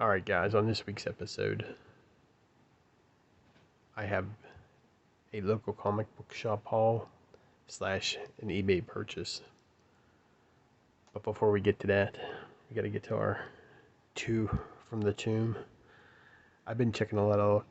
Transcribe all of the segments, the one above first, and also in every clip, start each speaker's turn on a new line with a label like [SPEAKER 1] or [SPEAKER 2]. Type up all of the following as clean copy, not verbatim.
[SPEAKER 1] Alright guys, on this week's episode, I have a local comic book shop haul slash an eBay purchase. But before we get to that, we gotta get to our two from the tomb. I've been checking a lot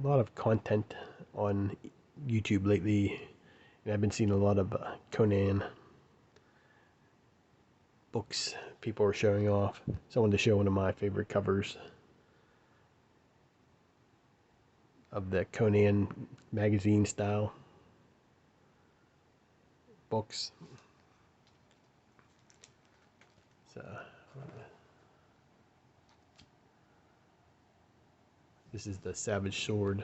[SPEAKER 1] of content on YouTube lately, and I've been seeing a lot of Conan books people are showing off. So I wanted to show one of my favorite covers of the Conan magazine style books. So this is the Savage Sword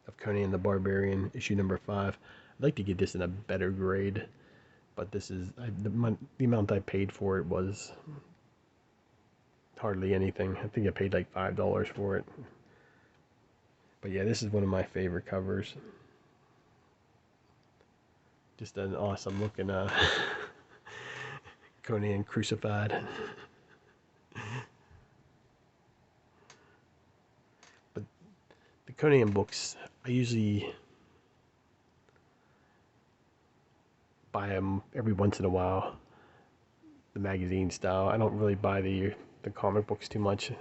[SPEAKER 1] of Conan the Barbarian, issue number 5. I'd like to get this in a better grade, but this is the amount I paid for it was hardly anything. I think I paid like $5 for it. But yeah, this is one of my favorite covers. Just an awesome looking Conan crucified. But the Conan books, I usually buy them every once in a while. The magazine style. I don't really buy the comic books too much.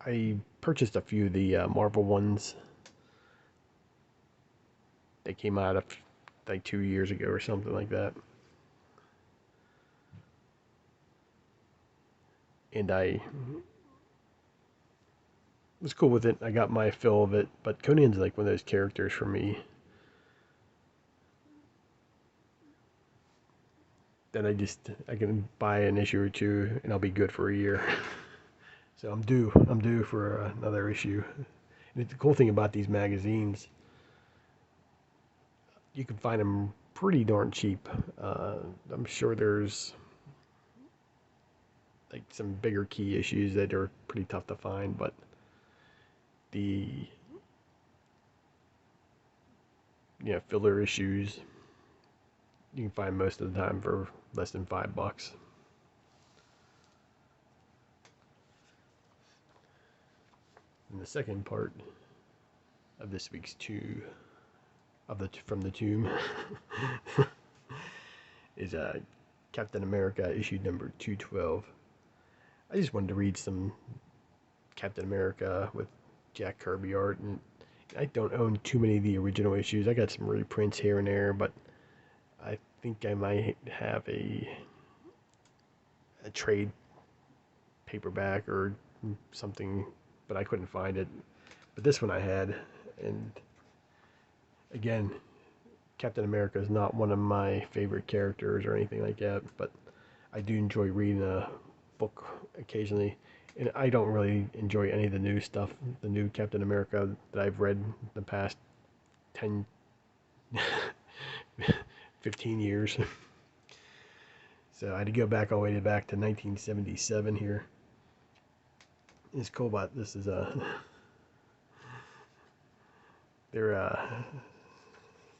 [SPEAKER 1] I purchased a few of the Marvel ones. They came out of like 2 years ago or something like that. And I was cool with it. I got my fill of it, but Conan's like one of those characters for me that I can buy an issue or two and I'll be good for a year. So I'm due for another issue. And the cool thing about these magazines, you can find them pretty darn cheap. I'm sure there's like some bigger key issues that are pretty tough to find, but the filler issues you can find most of the time for less than $5. And the second part of this week's from the tomb is Captain America issue number 212. I just wanted to read some Captain America with Jack Kirby art, and I don't own too many of the original issues. I got some reprints here and there, but I think I might have a trade paperback or something, but I couldn't find it. But this one I had, and again, Captain America is not one of my favorite characters or anything like that, but I do enjoy reading a book occasionally. And I don't really enjoy any of the new stuff, the new Captain America that I've read the past 10, 15 years. So I had to go back all the way back to 1977 here. It's cool about this is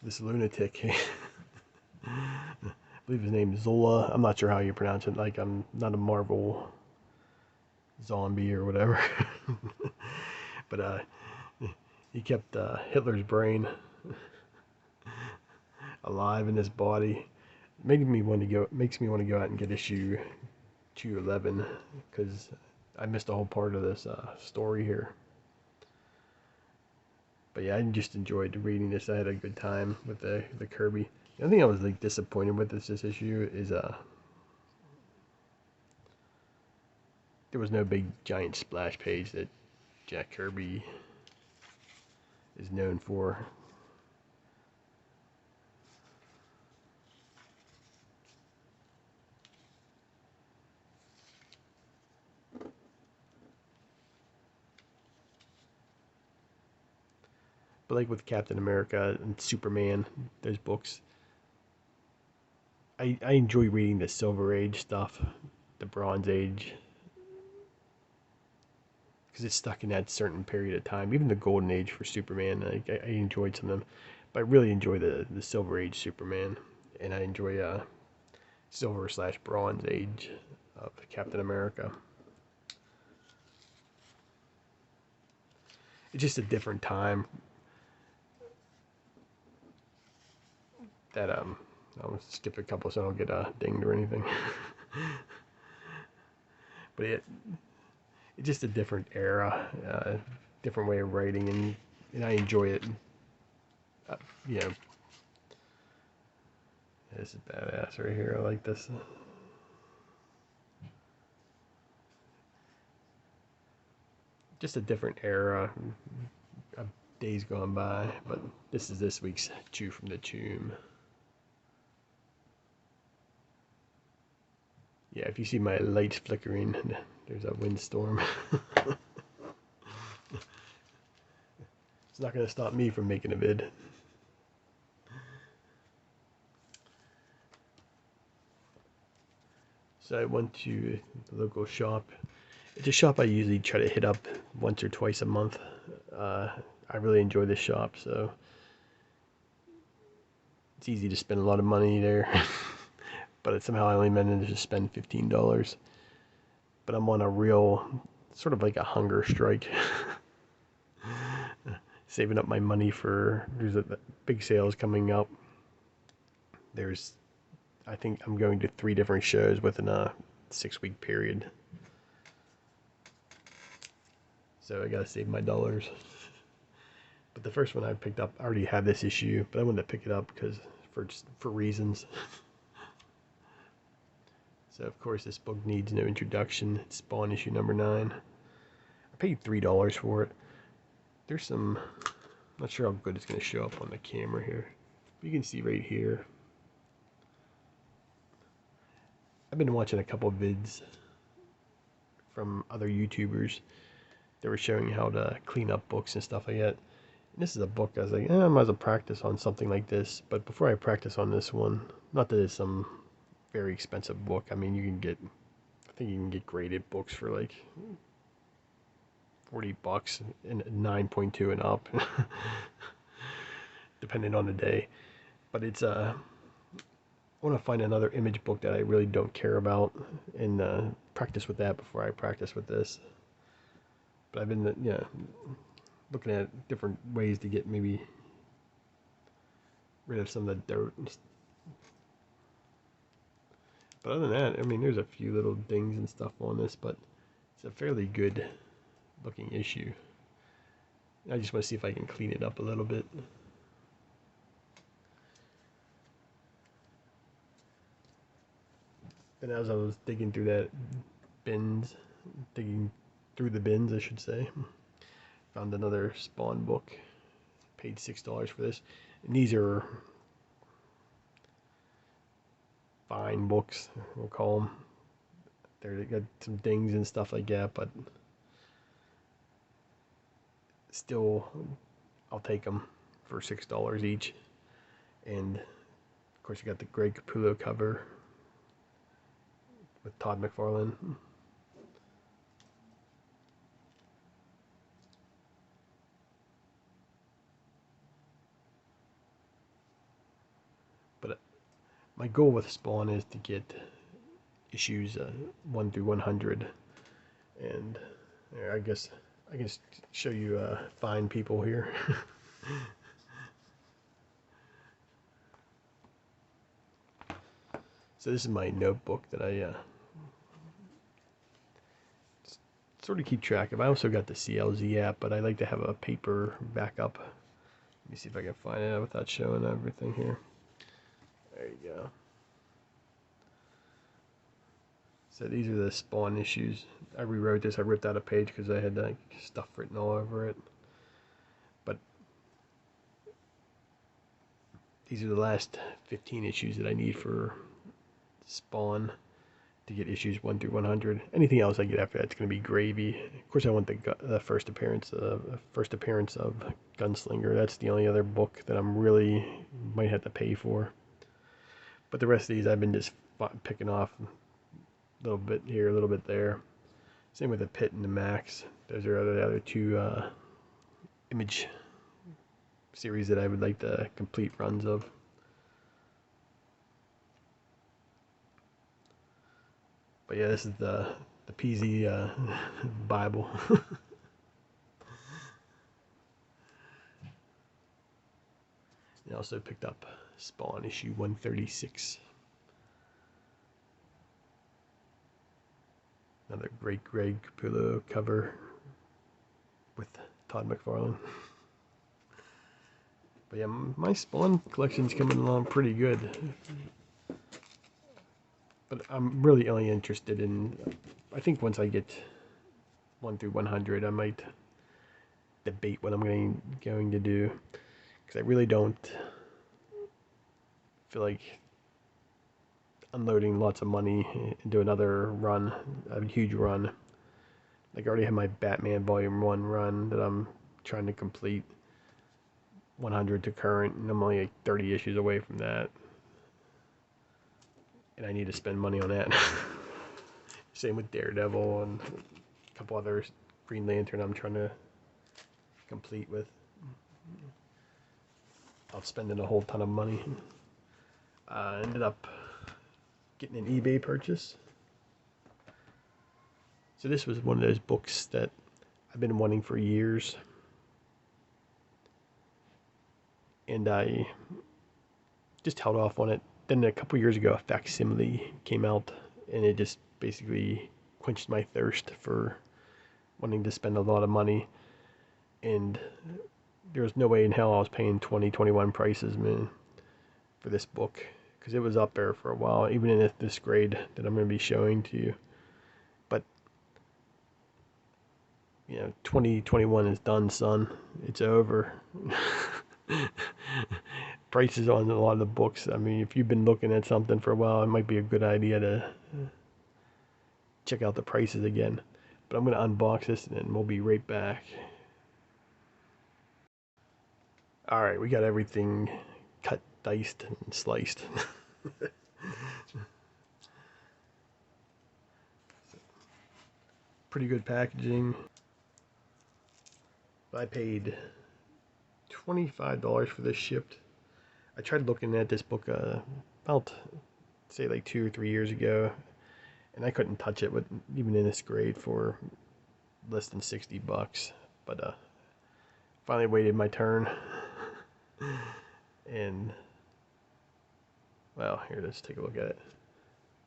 [SPEAKER 1] this lunatic. I believe his name is Zola. I'm not sure how you pronounce it. Like, I'm not a Marvel zombie or whatever. But he kept Hitler's brain alive in his body. Makes me want to go out and get issue 211 because I missed a whole part of this story here. But yeah, I just enjoyed reading this. I had a good time with the Kirby. The only thing I was like disappointed with this issue is there was no big giant splash page that Jack Kirby is known for. But like with Captain America and Superman, those books, I enjoy reading the Silver Age stuff, the Bronze Age, because it's stuck in that certain period of time. Even the Golden Age for Superman, I enjoyed some of them, but I really enjoy the Silver Age Superman, and I enjoy Silver/Bronze Age of Captain America. it's just a different time that I'll skip a couple so I don't get dinged or anything. But it's just a different era, different way of writing, and I enjoy it. Uh, you know, this is badass right here. I like this. Just a different era of days gone by, but this is this week's Chew from the Tomb. Yeah, if you see my lights flickering, there's a windstorm. It's not going to stop me from making a vid. So I went to the local shop. It's a shop I usually try to hit up once or twice a month. I really enjoy this shop, so it's easy to spend a lot of money there. But somehow I only managed to spend $15. But I'm on a real, sort of like a hunger strike. Saving up my money for, there's a big sales coming up. I think I'm going to 3 different shows within a 6-week period. So I gotta save my dollars. But the first one I picked up, I already had this issue, but I wanted to pick it up because for reasons. So of course this book needs no introduction. It's Spawn issue number 9. I paid $3 for it. There's some, I'm not sure how good it's going to show up on the camera here. You can see right here. I've been watching a couple of vids from other YouTubers. They were showing how to clean up books and stuff like that. And this is a book I was like, I might as well practice on something like this. But before I practice on this one, not that it's some very expensive book. I mean, I think you can get graded books for like $40 and 9.2 and up, depending on the day. But it's I want to find another image book that I really don't care about and practice with that before I practice with this. But I've been looking at different ways to get maybe rid of some of the dirt. But other than that, I mean, there's a few little dings and stuff on this, but it's a fairly good looking issue. I just want to see if I can clean it up a little bit. And as I was digging through digging through the bins, I should say, found another Spawn book. Paid $6 for this. And these are fine books, we'll call them. They got some dings and stuff like that, but still, I'll take them for $6 each. And of course, you got the Greg Capullo cover with Todd McFarlane. But my goal with Spawn is to get issues 1 through 100, and I guess I can show you fine people here. So this is my notebook that I sort of keep track of. I also got the CLZ app, but I like to have a paper backup. Let me see if I can find it without showing everything here. There you go. So these are the Spawn issues. I rewrote this. I ripped out a page because I had like stuff written all over it. But these are the last 15 issues that I need for Spawn to get issues 1 through 100. Anything else I get after that's going to be gravy. Of course, I want the first appearance of Gunslinger. That's the only other book that I'm really might have to pay for. But the rest of these I've been just picking off a little bit here, a little bit there. Same with the Pit and the Max. Those are the other 2 image series that I would like to complete runs of. But yeah, this is the PZ Bible. also picked up Spawn issue 136. Another great Greg Capullo cover with Todd McFarlane. But yeah, my Spawn collection's coming along pretty good. But I'm really only interested in, I think once I get 1 through 100, I might debate what I'm going to do. Because I really don't feel like unloading lots of money into another run, a huge run. Like I already have my Batman Volume 1 run that I'm trying to complete, 100 to current, and I'm only like 30 issues away from that. And I need to spend money on that. Same with Daredevil and a couple others, Green Lantern I'm trying to complete with. I'm spending a whole ton of money. I ended up getting an eBay purchase. So this was one of those books that I've been wanting for years. And I just held off on it. Then a couple years ago, a facsimile came out, and it just basically quenched my thirst for wanting to spend a lot of money. And there was no way in hell I was paying 20, 21 prices, man, for this book. Because it was up there for a while, even in this grade that I'm going to be showing to you. But, 2021 is done, son. It's over. Prices on a lot of the books. I mean, if you've been looking at something for a while, it might be a good idea to check out the prices again. But I'm going to unbox this and we'll be right back. Alright, we got everything cut, diced, and sliced. Pretty good packaging. I paid $25 for this shipped. I tried looking at this book about, say, like 2 or 3 years ago, and I couldn't touch it with even in this grade for less than $60. But finally waited my turn, and well, here, let's take a look at it.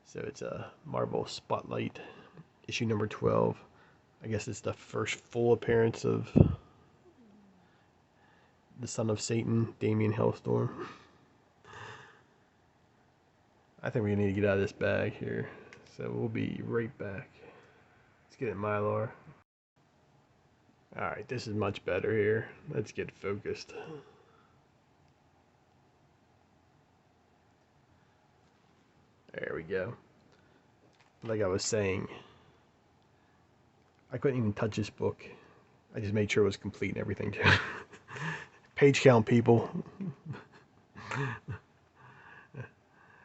[SPEAKER 1] So it's a Marvel Spotlight, issue number 12. I guess it's the first full appearance of the son of Satan, Damien Hellstorm. I think we need to get out of this bag here. So we'll be right back. Let's get it Mylar. Alright, this is much better here. Let's get focused. There we go. Like I was saying, I couldn't even touch this book. I just made sure it was complete and everything too. Page count, people. I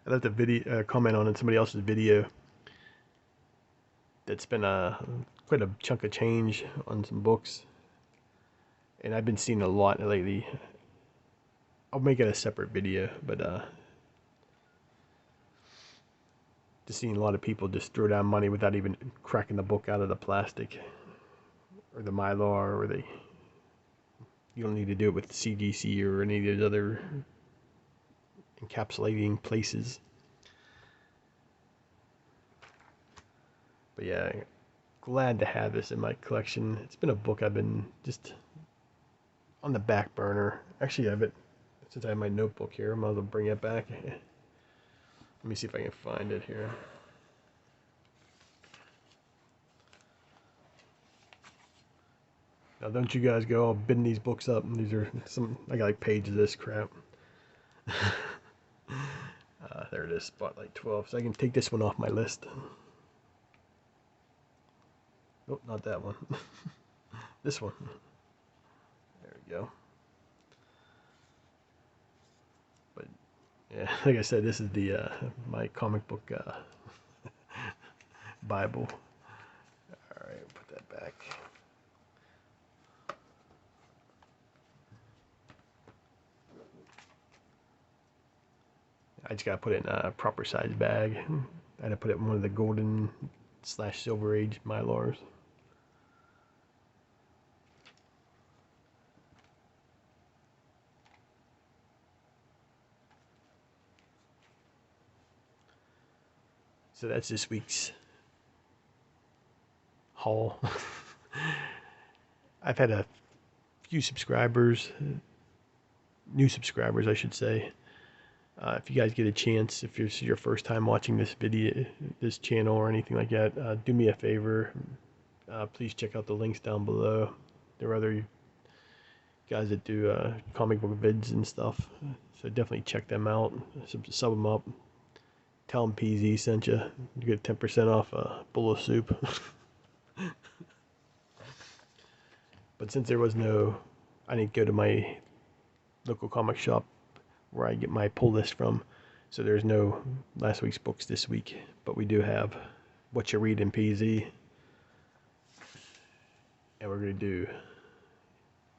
[SPEAKER 1] left a video comment on somebody else's video that spent quite a chunk of change on some books, and I've been seeing a lot lately. I'll make it a separate video, but just seeing a lot of people just throw down money without even cracking the book out of the plastic or the Mylar, or you don't need to do it with CGC or any of those other encapsulating places. But yeah, glad to have this in my collection. It's been a book I've been just on the back burner. Actually, I have it, since I have my notebook here, I might as well bring it back. Let me see if I can find it here. Now, don't you guys go all bidding these books up. These are I got like pages of this crap. There it is, Spotlight 12. So I can take this one off my list. Nope, not that one. This one. There we go. But yeah, like I said, this is the my comic book Bible. All right, put that back. I just gotta put it in a proper size bag. I had to put it in one of the golden/silver age Mylars. So that's this week's haul. I've had a few subscribers, new subscribers, I should say. If you guys get a chance, if it's your first time watching this video, this channel or anything like that, do me a favor. Please check out the links down below. There are other guys that do comic book vids and stuff, so definitely check them out. Sub them up. Tell them PZ sent you. You get 10% off a bowl of soup. But since there was I didn't go to my local comic shop where I get my pull list from, so there's no last week's books this week, but we do have What You Read in PZ, and we're going to do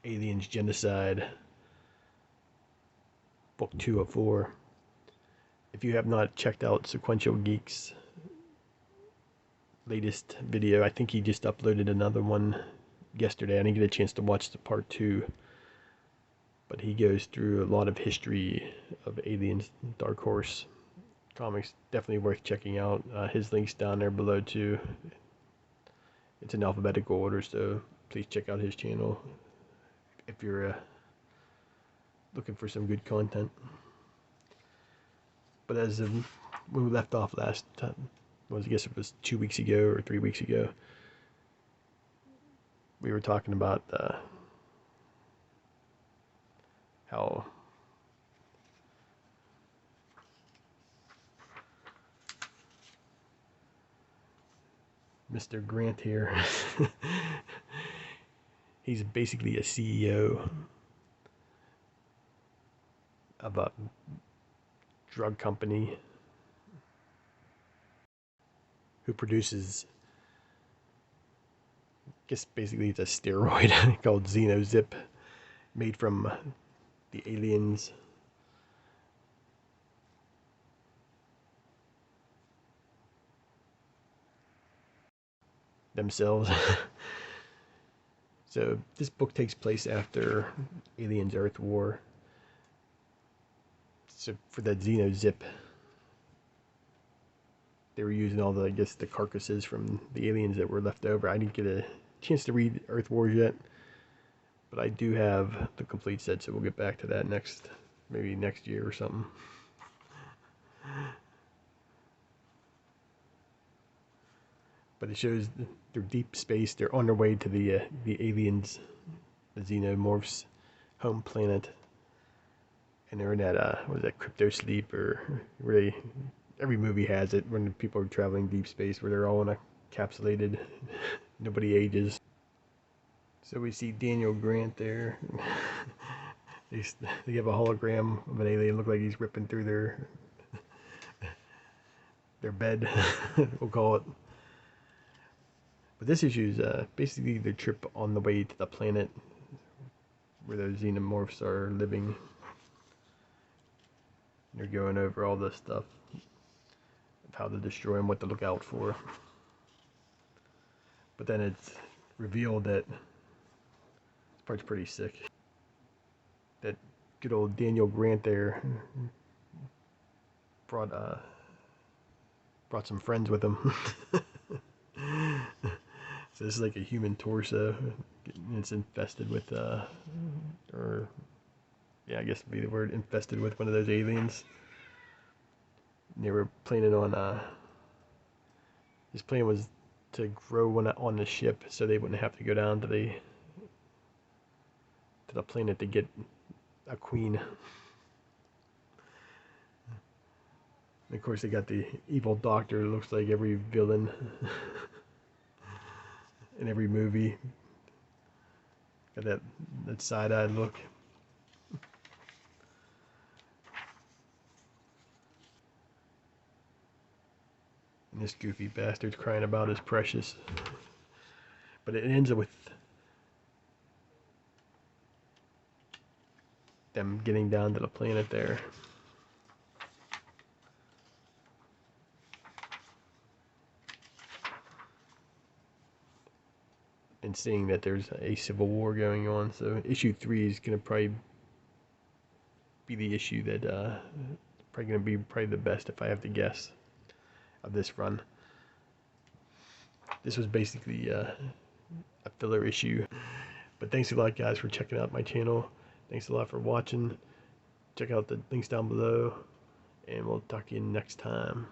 [SPEAKER 1] Aliens Genocide, book 2 of 4. If you have not checked out Sequential Geek's latest video, I think he just uploaded another one yesterday. I didn't get a chance to watch the part 2, but he goes through a lot of history of Aliens Dark Horse comics. Definitely worth checking out. His link's down there below too. It's in alphabetical order, so please check out his channel if you're looking for some good content. But as when we left off last time, I guess it was 2 weeks ago or 3 weeks ago, we were talking about how Mr. Grant here, he's basically a CEO of a drug company who produces, I guess basically it's a steroid called Xenozip, made from the aliens. Themselves. So this book takes place after Aliens Earth War. So for that Xenozip, they were using all the, I guess, the carcasses from the aliens that were left over. I didn't get a chance to read Earth Wars yet, but I do have the complete set, so we'll get back to that maybe next year or something. But it shows they're deep space. They're on their way to the aliens, the xenomorphs' home planet, and they're in that what is that, crypto sleep, or where every movie has it when people are traveling deep space, where they're all in a encapsulated, nobody ages. So we see Daniel Grant there. They have a hologram of an alien. Look like he's ripping through their bed. We'll call it. But this issue is basically the trip on the way to the planet where those xenomorphs are living. They're going over all this stuff of how to destroy them, what to look out for. But then it's revealed that this part's pretty sick. That good old Daniel Grant there brought some friends with him. So this is like a human torso. It's infested with, I guess would be the word, infested with one of those aliens. And they were planning on, his plan was to grow one on the ship so they wouldn't have to go down to the planet to get a queen. And of course they got the evil doctor who looks like every villain in every movie. Got that side-eyed look. And this goofy bastard's crying about his precious. But it ends up with them getting down to the planet there. And seeing that there's a civil war going on. So issue 3 is going to probably be the issue that probably going to be the best if I have to guess of this run. This was basically a filler issue. But thanks a lot, guys, for checking out my channel. Thanks a lot for watching. Check out the links down below, and we'll talk to you next time.